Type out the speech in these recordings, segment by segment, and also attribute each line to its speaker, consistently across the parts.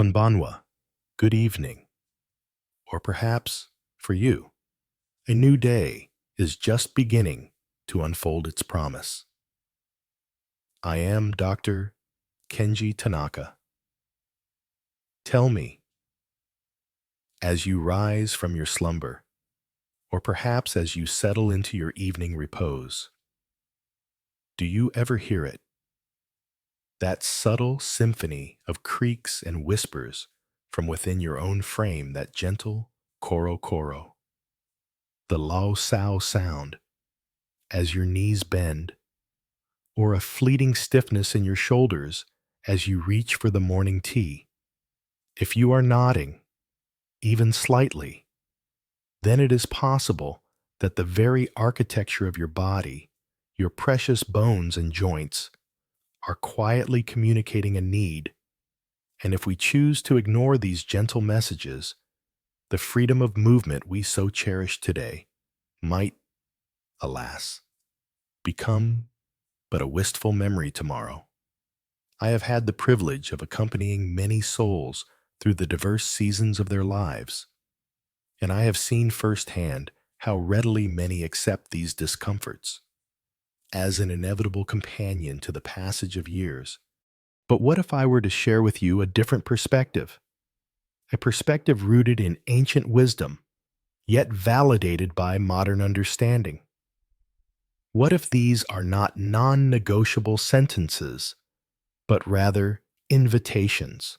Speaker 1: Konbanwa, good evening. Or perhaps, for you, a new day is just beginning to unfold its promise. I am Doctor Kenji Tanaka. Tell me, as you rise from your slumber, or perhaps as you settle into your evening repose, do you ever hear it? That subtle symphony of creaks and whispers from within your own frame, that gentle koro koro, the lao sao sound as your knees bend, or a fleeting stiffness in your shoulders as you reach for the morning tea. If you are nodding, even slightly, then it is possible that the very architecture of your body, your precious bones and joints, are quietly communicating a need. And if we choose to ignore these gentle messages, the freedom of movement we so cherish today might, alas, become but a wistful memory tomorrow. I have had the privilege of accompanying many souls through the diverse seasons of their lives, and I have seen firsthand how readily many accept these discomforts as an inevitable companion to the passage of years. But what if I were to share with you a different perspective? A perspective rooted in ancient wisdom, yet validated by modern understanding. What if these are not non-negotiable sentences, but rather invitations?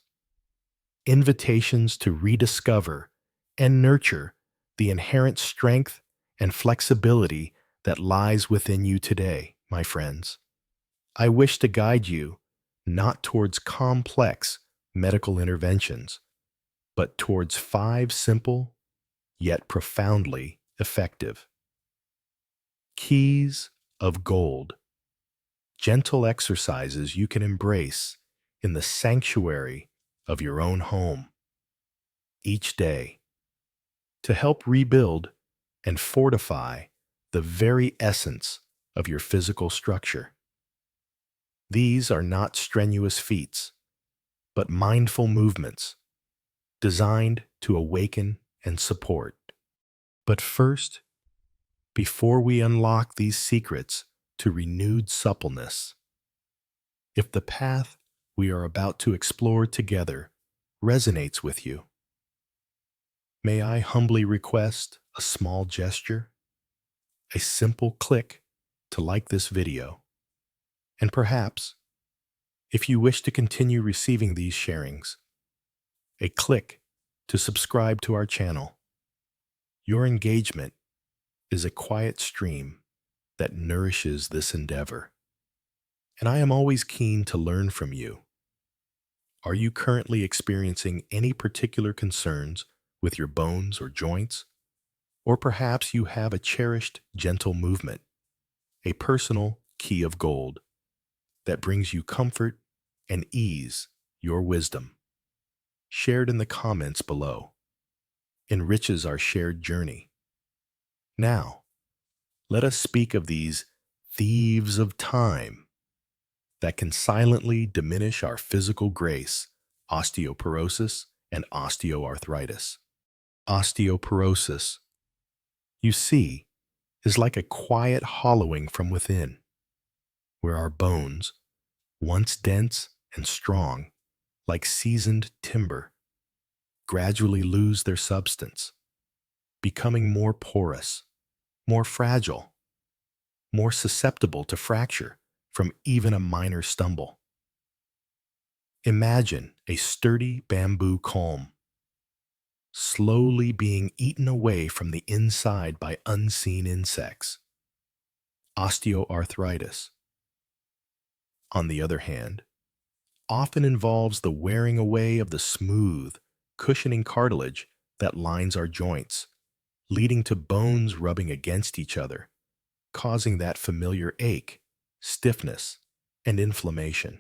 Speaker 1: Invitations to rediscover and nurture the inherent strength and flexibility that lies within you today, my friends. I wish to guide you not towards complex medical interventions, but towards 5 simple, yet profoundly effective keys of gold, gentle exercises you can embrace in the sanctuary of your own home each day to help rebuild and fortify the very essence of your physical structure. These are not strenuous feats, but mindful movements designed to awaken and support. But first, before we unlock these secrets to renewed suppleness, if the path we are about to explore together resonates with you, may I humbly request a small gesture, a simple click to like this video, and perhaps, if you wish to continue receiving these sharings, a click to subscribe to our channel. Your engagement is a quiet stream that nourishes this endeavor, and I am always keen to learn from you. Are you currently experiencing any particular concerns with your bones or joints? Or perhaps you have a cherished gentle movement, a personal key of gold that brings you comfort and ease. Your wisdom, shared in the comments below, enriches our shared journey. Now, let us speak of these thieves of time that can silently diminish our physical grace: osteoporosis and osteoarthritis. Osteoporosis, you see, is like a quiet hollowing from within, where our bones, once dense and strong, like seasoned timber, gradually lose their substance, becoming more porous, more fragile, more susceptible to fracture from even a minor stumble. Imagine a sturdy bamboo culm, slowly being eaten away from the inside by unseen insects. Osteoarthritis, on the other hand, often involves the wearing away of the smooth, cushioning cartilage that lines our joints, leading to bones rubbing against each other, causing that familiar ache, stiffness, and inflammation.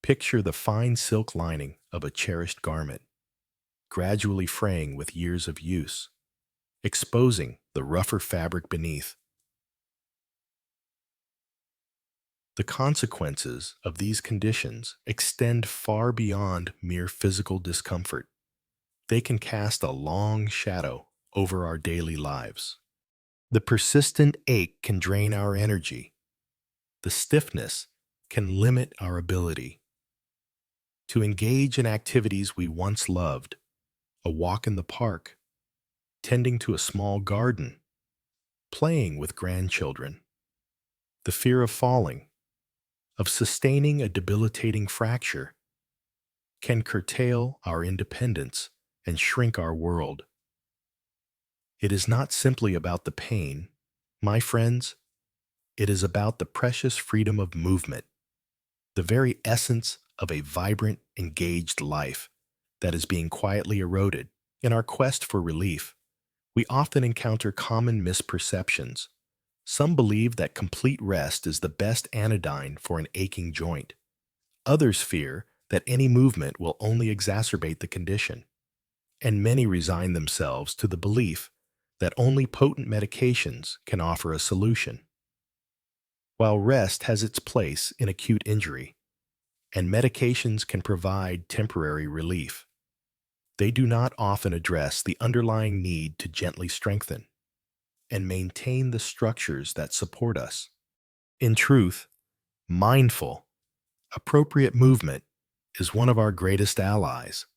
Speaker 1: Picture the fine silk lining of a cherished garment, gradually fraying with years of use, exposing the rougher fabric beneath. The consequences of these conditions extend far beyond mere physical discomfort. They can cast a long shadow over our daily lives. The persistent ache can drain our energy. The stiffness can limit our ability to engage in activities we once loved: a walk in the park, tending to a small garden, playing with grandchildren. The fear of falling, of sustaining a debilitating fracture, can curtail our independence and shrink our world. It is not simply about the pain, my friends. It is about the precious freedom of movement, the very essence of a vibrant, engaged life that is being quietly eroded. In our quest for relief, we often encounter common misperceptions. Some believe that complete rest is the best anodyne for an aching joint. Others fear that any movement will only exacerbate the condition. And many resign themselves to the belief that only potent medications can offer a solution. While rest has its place in acute injury, and medications can provide temporary relief, they do not often address the underlying need to gently strengthen and maintain the structures that support us. In truth, mindful, appropriate movement is one of our greatest allies.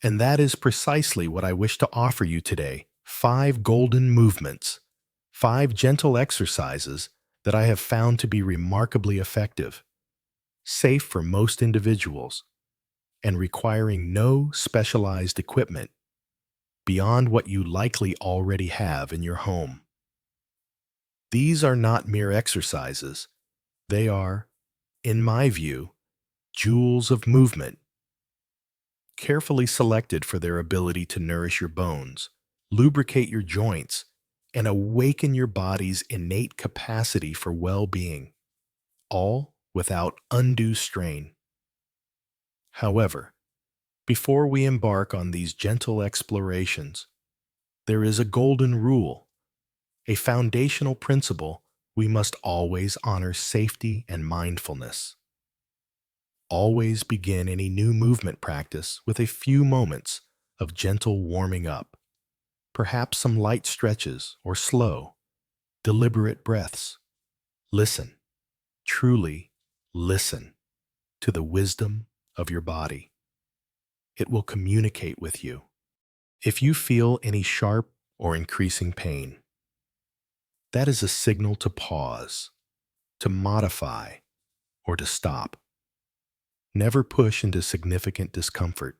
Speaker 1: And that is precisely what I wish to offer you today: 5 golden movements, 5 gentle exercises that I have found to be remarkably effective, safe for most individuals, and requiring no specialized equipment beyond what you likely already have in your home. These are not mere exercises. They are, in my view, jewels of movement, carefully selected for their ability to nourish your bones, lubricate your joints, and awaken your body's innate capacity for well-being, all without undue strain. However, before we embark on these gentle explorations, there is a golden rule, a foundational principle: we must always honor safety and mindfulness. Always begin any new movement practice with a few moments of gentle warming up, perhaps some light stretches or slow, deliberate breaths. Listen, truly listen to the wisdom of your body. It will communicate with you. If you feel any sharp or increasing pain, that is a signal to pause, to modify, or to stop. Never push into significant discomfort.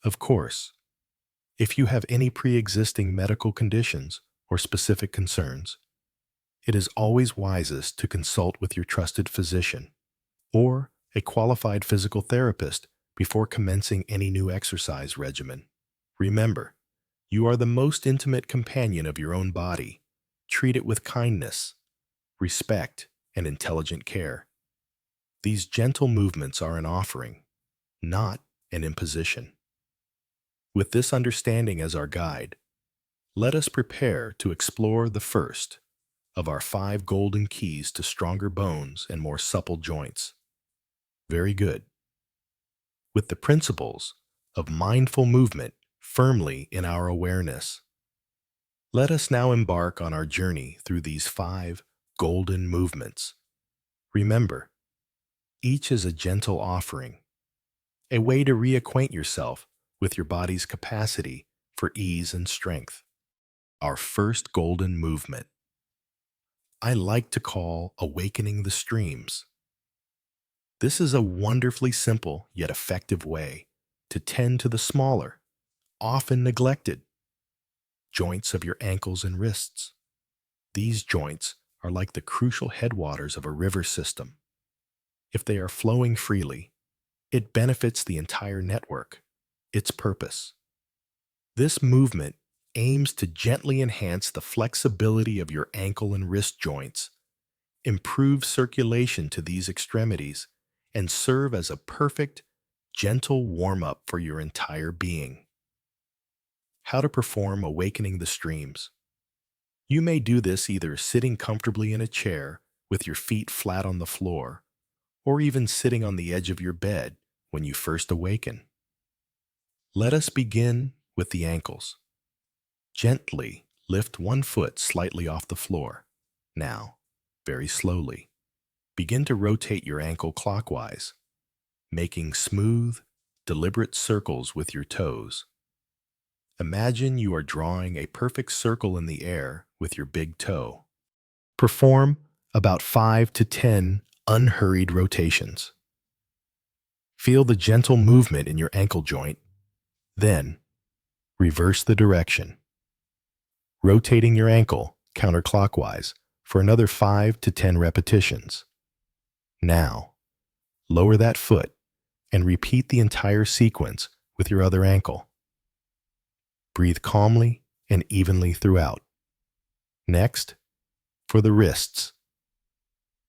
Speaker 1: Of course, if you have any pre-existing medical conditions or specific concerns, it is always wisest to consult with your trusted physician or a qualified physical therapist before commencing any new exercise regimen. Remember, you are the most intimate companion of your own body. Treat it with kindness, respect, and intelligent care. These gentle movements are an offering, not an imposition. With this understanding as our guide, let us prepare to explore the first of our 5 golden keys to stronger bones and more supple joints. Very good. With the principles of mindful movement firmly in our awareness, let us now embark on our journey through these 5 golden movements. Remember, each is a gentle offering, a way to reacquaint yourself with your body's capacity for ease and strength. Our first golden movement, I like to call awakening the streams. This is a wonderfully simple yet effective way to tend to the smaller, often neglected, joints of your ankles and wrists. These joints are like the crucial headwaters of a river system. If they are flowing freely, it benefits the entire network. Its purpose. This movement aims to gently enhance the flexibility of your ankle and wrist joints, improve circulation to these extremities, and serve as a perfect, gentle warm-up for your entire being. How to perform awakening the streams. You may do this either sitting comfortably in a chair with your feet flat on the floor, or even sitting on the edge of your bed when you first awaken. Let us begin with the ankles. Gently lift one foot slightly off the floor. Now, very slowly, begin to rotate your ankle clockwise, making smooth, deliberate circles with your toes. Imagine you are drawing a perfect circle in the air with your big toe. Perform about 5 to 10 unhurried rotations. Feel the gentle movement in your ankle joint. Then, reverse the direction, rotating your ankle counterclockwise for another 5 to 10 repetitions. Now, lower that foot and repeat the entire sequence with your other ankle. Breathe calmly and evenly throughout. Next, for the wrists.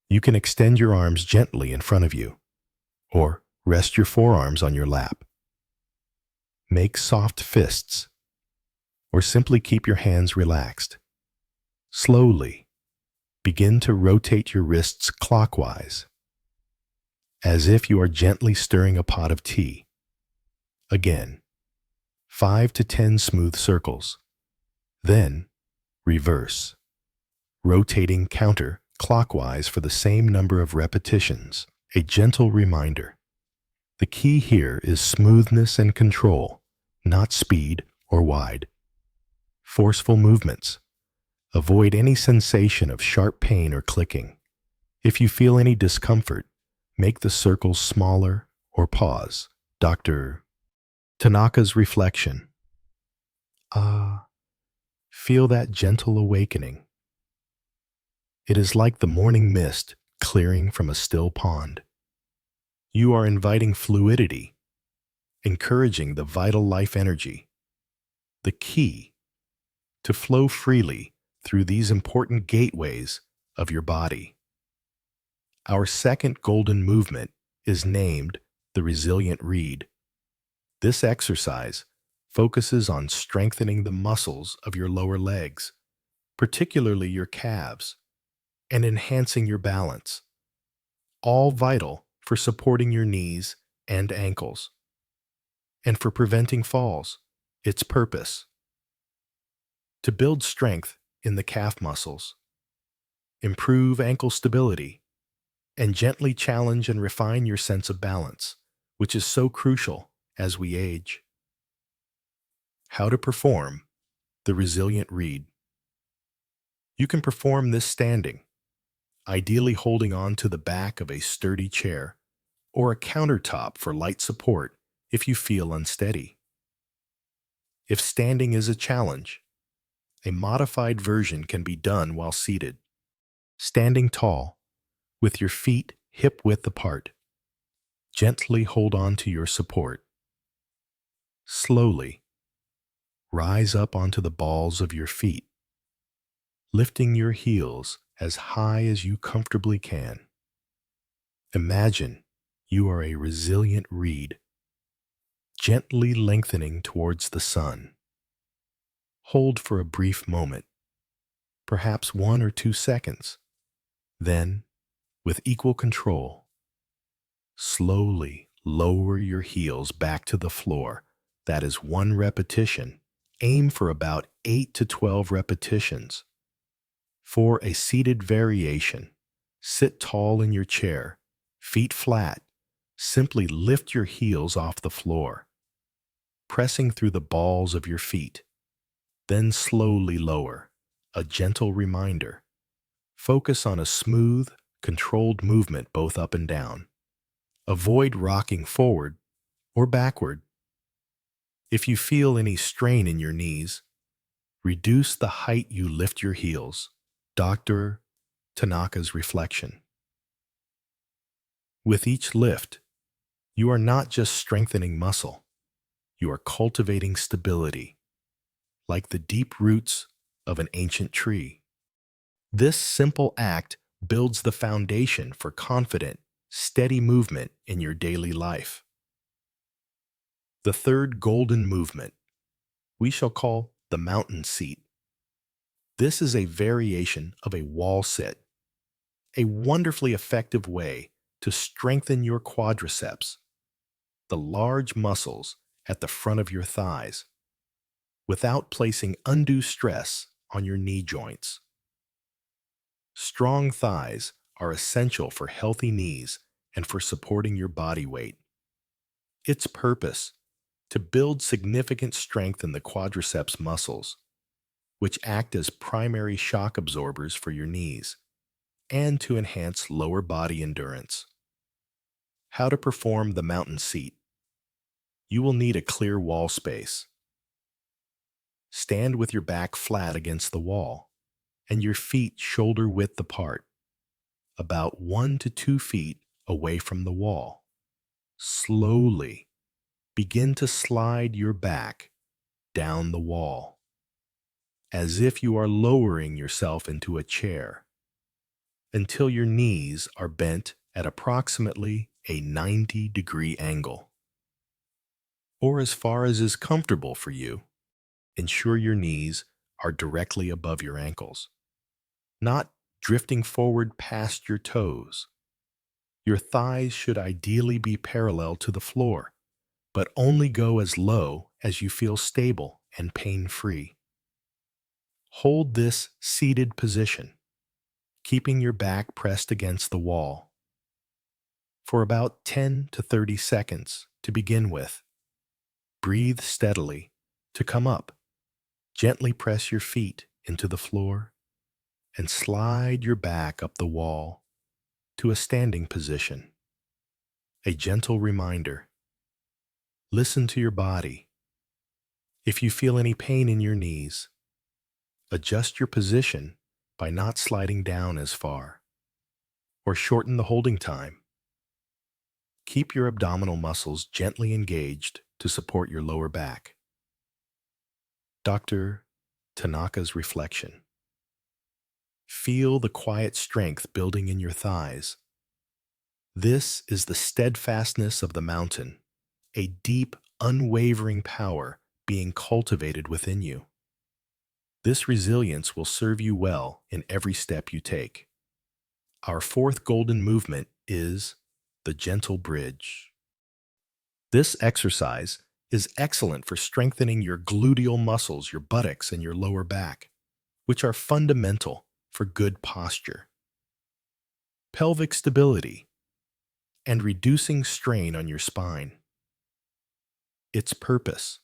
Speaker 1: You can extend your arms gently in front of you, or rest your forearms on your lap. Make soft fists, or simply keep your hands relaxed. Slowly, begin to rotate your wrists clockwise, as if you are gently stirring a pot of tea. Again, 5 to 10 smooth circles. Then, reverse, rotating counter-clockwise for the same number of repetitions. A gentle reminder. The key here is smoothness and control, not speed or wide. Forceful movements. Avoid any sensation of sharp pain or clicking. If you feel any discomfort, make the circles smaller or pause. Doctor Tanaka's reflection. Feel that gentle awakening. It is like the morning mist clearing from a still pond. You are inviting fluidity, encouraging the vital life energy. The key to flow freely through these important gateways of your body. Our second golden movement is named the resilient reed. This exercise focuses on strengthening the muscles of your lower legs, particularly your calves, and enhancing your balance, all vital for supporting your knees and ankles, and for preventing falls. Its purpose: to build strength in the calf muscles, improve ankle stability, and gently challenge and refine your sense of balance, which is so crucial as we age. How to perform the resilient reed. You can perform this standing, ideally holding on to the back of a sturdy chair or a countertop for light support if you feel unsteady. If standing is a challenge, a modified version can be done while seated. Standing tall, with your feet hip-width apart. Gently hold on to your support. Slowly, rise up onto the balls of your feet, lifting your heels as high as you comfortably can. Imagine you are a resilient reed, gently lengthening towards the sun. Hold for a brief moment, perhaps 1 or 2 seconds. Then, with equal control, slowly lower your heels back to the floor. That is 1 repetition. Aim for about 8 to 12 repetitions. For a seated variation, sit tall in your chair, feet flat. Simply lift your heels off the floor, pressing through the balls of your feet. Then slowly lower, a gentle reminder. Focus on a smooth, controlled movement both up and down. Avoid rocking forward or backward. If you feel any strain in your knees, reduce the height you lift your heels. Doctor Tanaka's reflection. With each lift, you are not just strengthening muscle, you are cultivating stability, like the deep roots of an ancient tree. This simple act builds the foundation for confident, steady movement in your daily life. The third golden movement we shall call the mountain seat. This is a variation of a wall sit, a wonderfully effective way to strengthen your quadriceps, the large muscles at the front of your thighs, without placing undue stress on your knee joints. Strong thighs are essential for healthy knees and for supporting your body weight. Its purpose: to build significant strength in the quadriceps muscles, which act as primary shock absorbers for your knees, and to enhance lower body endurance. How to perform the mountain seat. You will need a clear wall space. Stand with your back flat against the wall and your feet shoulder width apart, about 1 to 2 feet away from the wall. Slowly begin to slide your back down the wall, as if you are lowering yourself into a chair, until your knees are bent at approximately a 90-degree angle, or as far as is comfortable for you. Ensure your knees are directly above your ankles, not drifting forward past your toes. Your thighs should ideally be parallel to the floor, but only go as low as you feel stable and pain-free. Hold this seated position, keeping your back pressed against the wall, for about 10 to 30 seconds to begin with. Breathe steadily to come up. Gently press your feet into the floor and slide your back up the wall to a standing position. A gentle reminder: listen to your body. If you feel any pain in your knees, adjust your position by not sliding down as far, or shorten the holding time. Keep your abdominal muscles gently engaged to support your lower back. Doctor Tanaka's reflection. Feel the quiet strength building in your thighs. This is the steadfastness of the mountain, a deep, unwavering power being cultivated within you. This resilience will serve you well in every step you take. Our fourth golden movement is the gentle bridge. This exercise is excellent for strengthening your gluteal muscles, your buttocks, and your lower back, which are fundamental for good posture, pelvic stability, and reducing strain on your spine. Its purpose: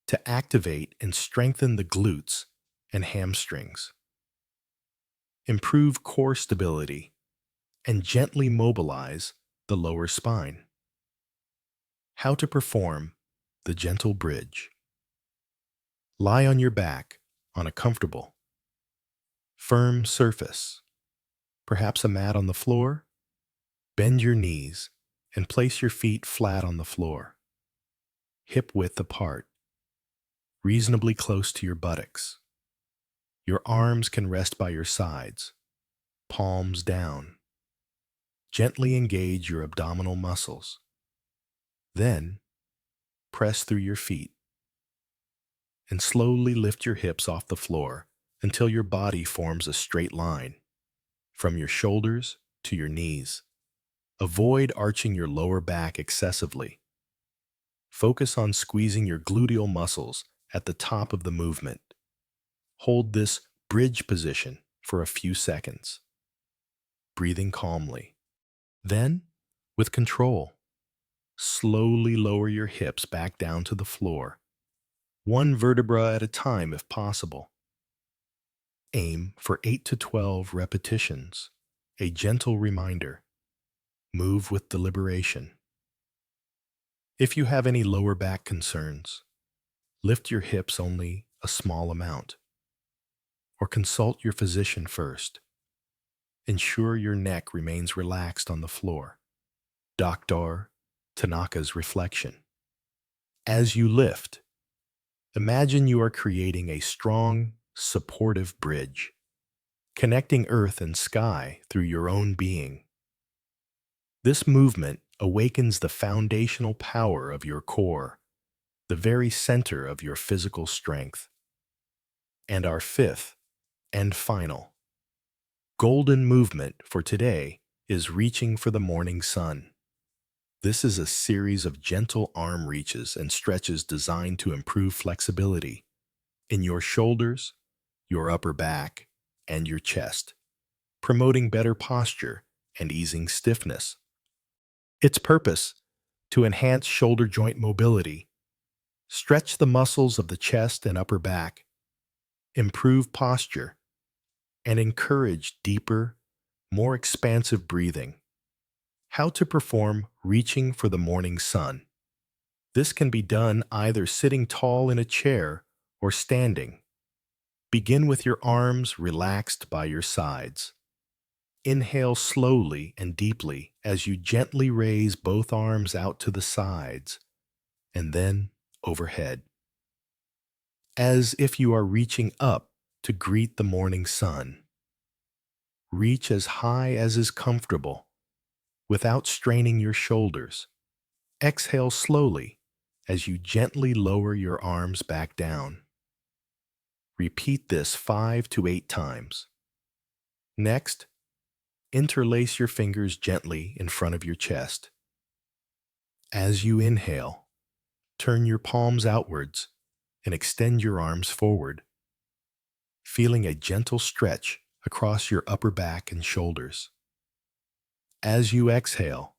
Speaker 1: to activate and strengthen the glutes and hamstrings, improve core stability, and gently mobilize the lower spine. How to perform the gentle bridge. Lie on your back on a comfortable, firm surface, perhaps a mat on the floor. Bend your knees and place your feet flat on the floor, hip width apart, reasonably close to your buttocks. Your arms can rest by your sides, palms down. Gently engage your abdominal muscles. Then, press through your feet and slowly lift your hips off the floor until your body forms a straight line from your shoulders to your knees. Avoid arching your lower back excessively. Focus on squeezing your gluteal muscles at the top of the movement. Hold this bridge position for a few seconds, breathing calmly. Then, with control, slowly lower your hips back down to the floor, one vertebra at a time if possible. Aim for 8 to 12 repetitions, a gentle reminder. Move with deliberation. If you have any lower back concerns, lift your hips only a small amount, or consult your physician first. Ensure your neck remains relaxed on the floor. Doctor Tanaka's reflection. As you lift, imagine you are creating a strong, supportive bridge, connecting earth and sky through your own being. This movement awakens the foundational power of your core, the very center of your physical strength. And our fifth And final, golden movement for today is reaching for the morning sun. This is a series of gentle arm reaches and stretches designed to improve flexibility in your shoulders, your upper back, and your chest, promoting better posture and easing stiffness. Its purpose: to enhance shoulder joint mobility, stretch the muscles of the chest and upper back, improve posture, and encourage deeper, more expansive breathing. How to perform reaching for the morning sun. This can be done either sitting tall in a chair or standing. Begin with your arms relaxed by your sides. Inhale slowly and deeply as you gently raise both arms out to the sides and then overhead, as if you are reaching up to greet the morning sun. Reach as high as is comfortable without straining your shoulders. Exhale slowly as you gently lower your arms back down. Repeat this 5 to 8 times. Next, interlace your fingers gently in front of your chest. As you inhale, turn your palms outwards and extend your arms forward, feeling a gentle stretch across your upper back and shoulders. As you exhale,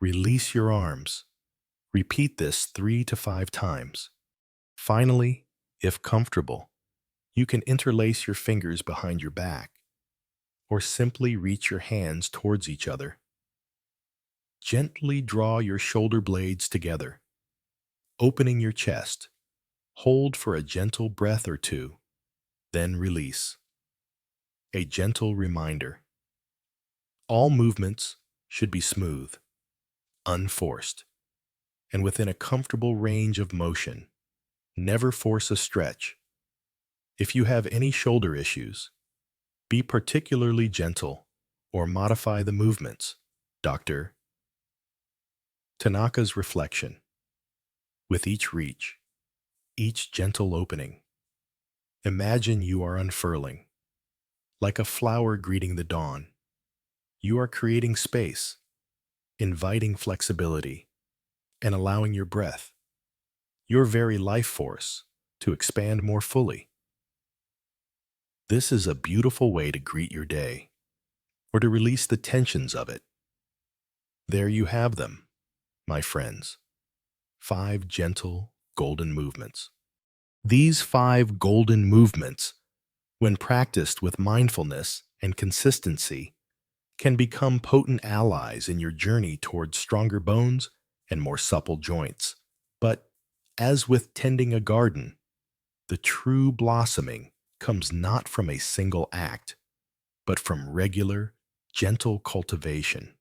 Speaker 1: release your arms. Repeat this 3 to 5 times. Finally, if comfortable, you can interlace your fingers behind your back or simply reach your hands towards each other. Gently draw your shoulder blades together, opening your chest. Hold for a gentle breath or two, then release. A gentle reminder: all movements should be smooth, unforced, and within a comfortable range of motion. Never force a stretch. If you have any shoulder issues, be particularly gentle or modify the movements. Dr. Tanaka's reflection. With each reach, each gentle opening, imagine you are unfurling. Like a flower greeting the dawn, you are creating space, inviting flexibility, and allowing your breath, your very life force, to expand more fully. This is a beautiful way to greet your day, or to release the tensions of it. There you have them, my friends. 5 gentle, golden movements. These 5 golden movements, when practiced with mindfulness and consistency, can become potent allies in your journey towards stronger bones and more supple joints. But, as with tending a garden, the true blossoming comes not from a single act, but from regular, gentle cultivation.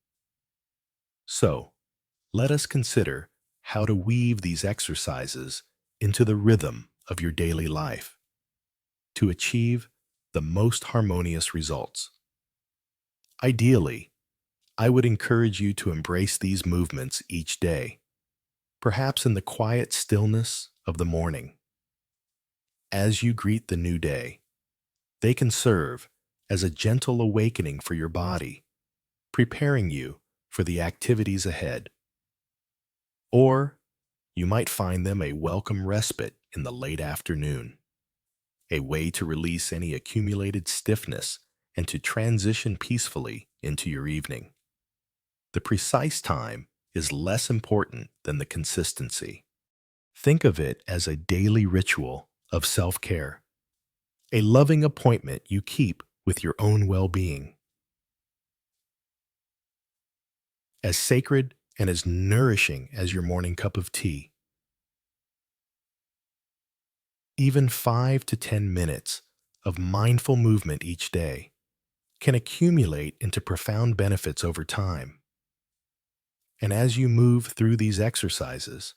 Speaker 1: So, let us consider how to weave these exercises into the rhythm of your daily life to achieve the most harmonious results. Ideally, I would encourage you to embrace these movements each day, perhaps in the quiet stillness of the morning. As you greet the new day, they can serve as a gentle awakening for your body, preparing you for the activities ahead. Or you might find them a welcome respite in the late afternoon, a way to release any accumulated stiffness and to transition peacefully into your evening. The precise time is less important than the consistency. Think of it as a daily ritual of self-care, a loving appointment you keep with your own well-being. As sacred and as nourishing as your morning cup of tea. Even 5 to 10 minutes of mindful movement each day can accumulate into profound benefits over time. And as you move through these exercises,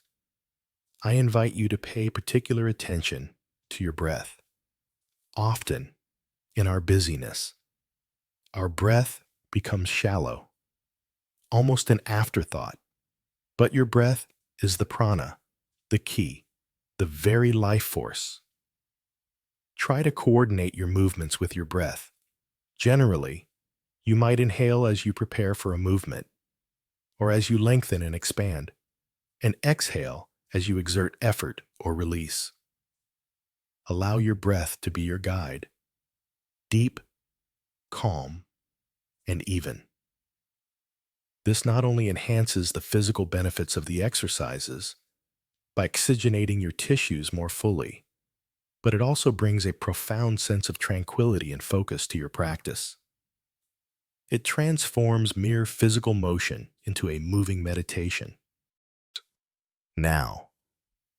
Speaker 1: I invite you to pay particular attention to your breath. Often, in our busyness, our breath becomes shallow, almost an afterthought. But your breath is the prana, the ki, the very life force. Try to coordinate your movements with your breath. Generally, you might inhale as you prepare for a movement, or as you lengthen and expand, and exhale as you exert effort or release. Allow your breath to be your guide, deep, calm, and even. This not only enhances the physical benefits of the exercises by oxygenating your tissues more fully, but it also brings a profound sense of tranquility and focus to your practice. It transforms mere physical motion into a moving meditation. Now,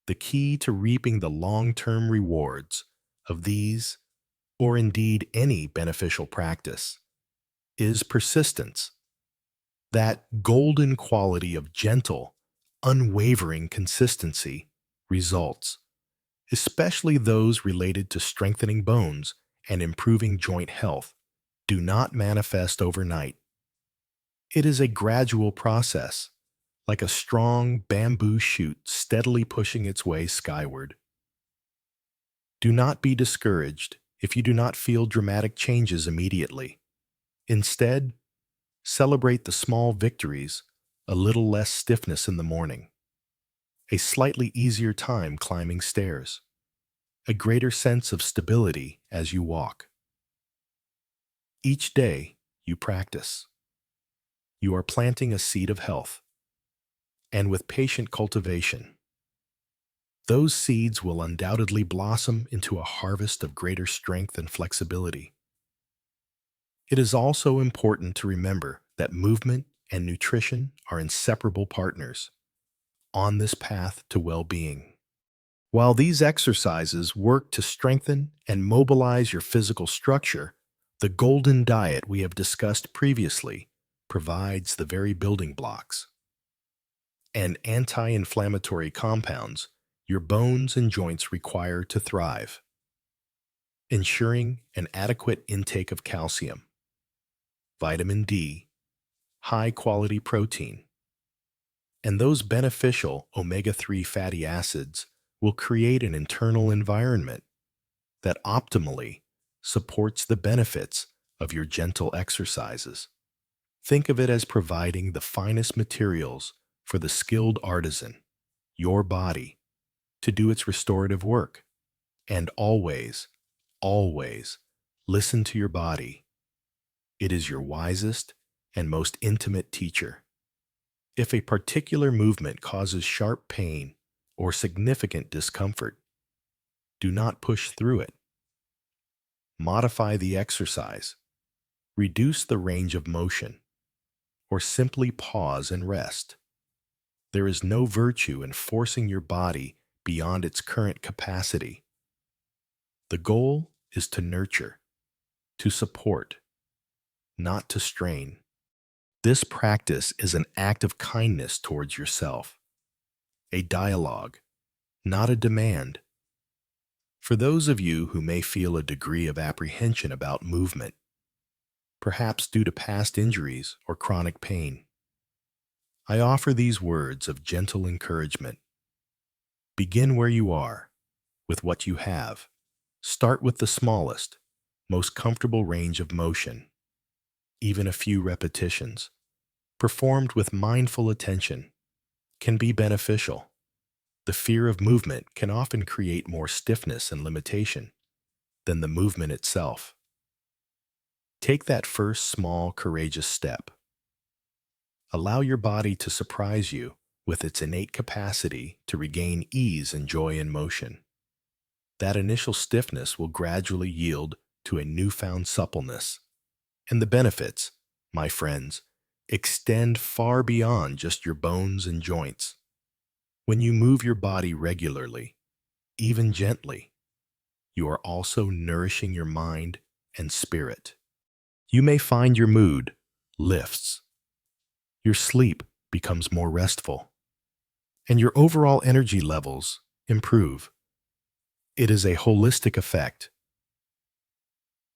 Speaker 1: the key to reaping the long-term rewards of these, or indeed any beneficial practice, is persistence. That golden quality of gentle, unwavering consistency results, especially those related to strengthening bones and improving joint health, do not manifest overnight. It is a gradual process, like a strong bamboo shoot steadily pushing its way skyward. Do not be discouraged if you do not feel dramatic changes immediately. Instead, celebrate the small victories, a little less stiffness in the morning, a slightly easier time climbing stairs, a greater sense of stability as you walk. Each day you practice, you are planting a seed of health, and with patient cultivation, those seeds will undoubtedly blossom into a harvest of greater strength and flexibility. It is also important to remember that movement and nutrition are inseparable partners on this path to well-being. While these exercises work to strengthen and mobilize your physical structure, the golden diet we have discussed previously provides the very building blocks and anti-inflammatory compounds your bones and joints require to thrive, ensuring an adequate intake of calcium, vitamin D, high-quality protein, and those beneficial omega-3 fatty acids will create an internal environment that optimally supports the benefits of your gentle exercises. Think of it as providing the finest materials for the skilled artisan, your body, to do its restorative work. And always, always listen to your body. It is your wisest and most intimate teacher. If a particular movement causes sharp pain or significant discomfort, do not push through it. Modify the exercise, reduce the range of motion, or simply pause and rest. There is no virtue in forcing your body beyond its current capacity. The goal is to nurture, to support, not to strain. This practice is an act of kindness towards yourself, a dialogue, not a demand. For those of you who may feel a degree of apprehension about movement, perhaps due to past injuries or chronic pain, I offer these words of gentle encouragement. Begin where you are, with what you have. Start with the smallest, most comfortable range of motion. Even a few repetitions, performed with mindful attention, can be beneficial. The fear of movement can often create more stiffness and limitation than the movement itself. Take that first small, courageous step. Allow your body to surprise you with its innate capacity to regain ease and joy in motion. That initial stiffness will gradually yield to a newfound suppleness. And the benefits, my friends, extend far beyond just your bones and joints. When you move your body regularly, even gently, you are also nourishing your mind and spirit. You may find your mood lifts, your sleep becomes more restful, and your overall energy levels improve. It is a holistic effect.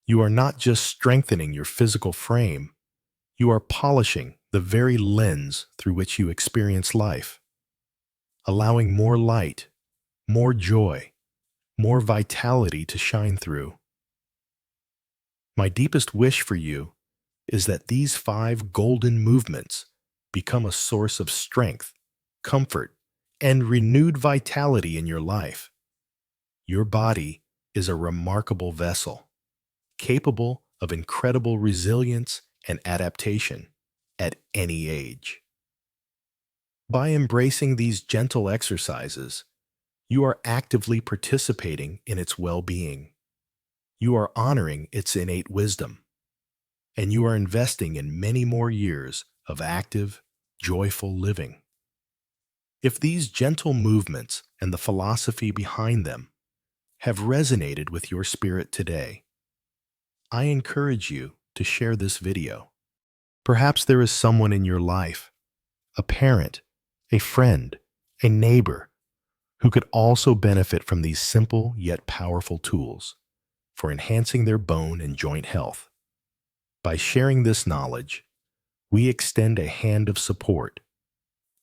Speaker 1: You are not just strengthening your physical frame, you are polishing the very lens through which you experience life, allowing more light, more joy, more vitality to shine through. My deepest wish for you is that these 5 golden movements become a source of strength, comfort, and renewed vitality in your life. Your body is a remarkable vessel, capable of incredible resilience and adaptation at any age. By embracing these gentle exercises, you are actively participating in its well-being. You are honoring its innate wisdom, and you are investing in many more years of active, joyful living. If these gentle movements and the philosophy behind them have resonated with your spirit today, I encourage you to share this video. Perhaps there is someone in your life, a parent, a friend, a neighbor, who could also benefit from these simple yet powerful tools for enhancing their bone and joint health. By sharing this knowledge, we extend a hand of support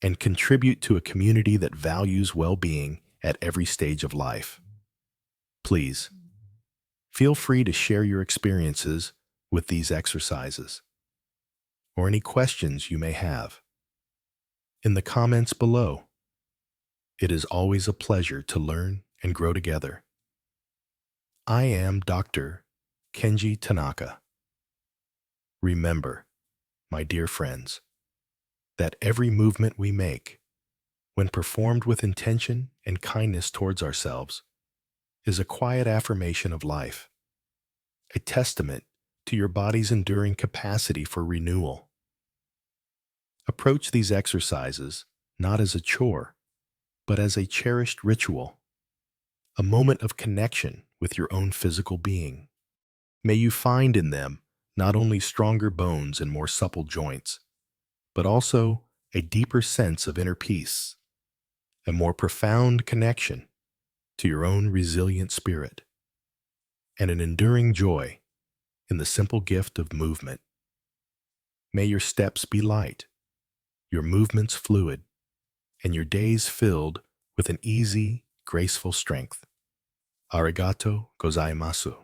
Speaker 1: and contribute to a community that values well-being at every stage of life. Please, feel free to share your experiences with these exercises or any questions you may have in the comments below. It is always a pleasure to learn and grow together. I am Dr. Kenji Tanaka. Remember, my dear friends, that every movement we make, when performed with intention and kindness towards ourselves, is a quiet affirmation of life, a testament to your body's enduring capacity for renewal. Approach these exercises not as a chore, but as a cherished ritual, a moment of connection with your own physical being. May you find in them not only stronger bones and more supple joints, but also a deeper sense of inner peace, a more profound connection to your own resilient spirit, and an enduring joy in the simple gift of movement. May your steps be light, your movements fluid, and your days filled with an easy, graceful strength. Arigato gozaimasu.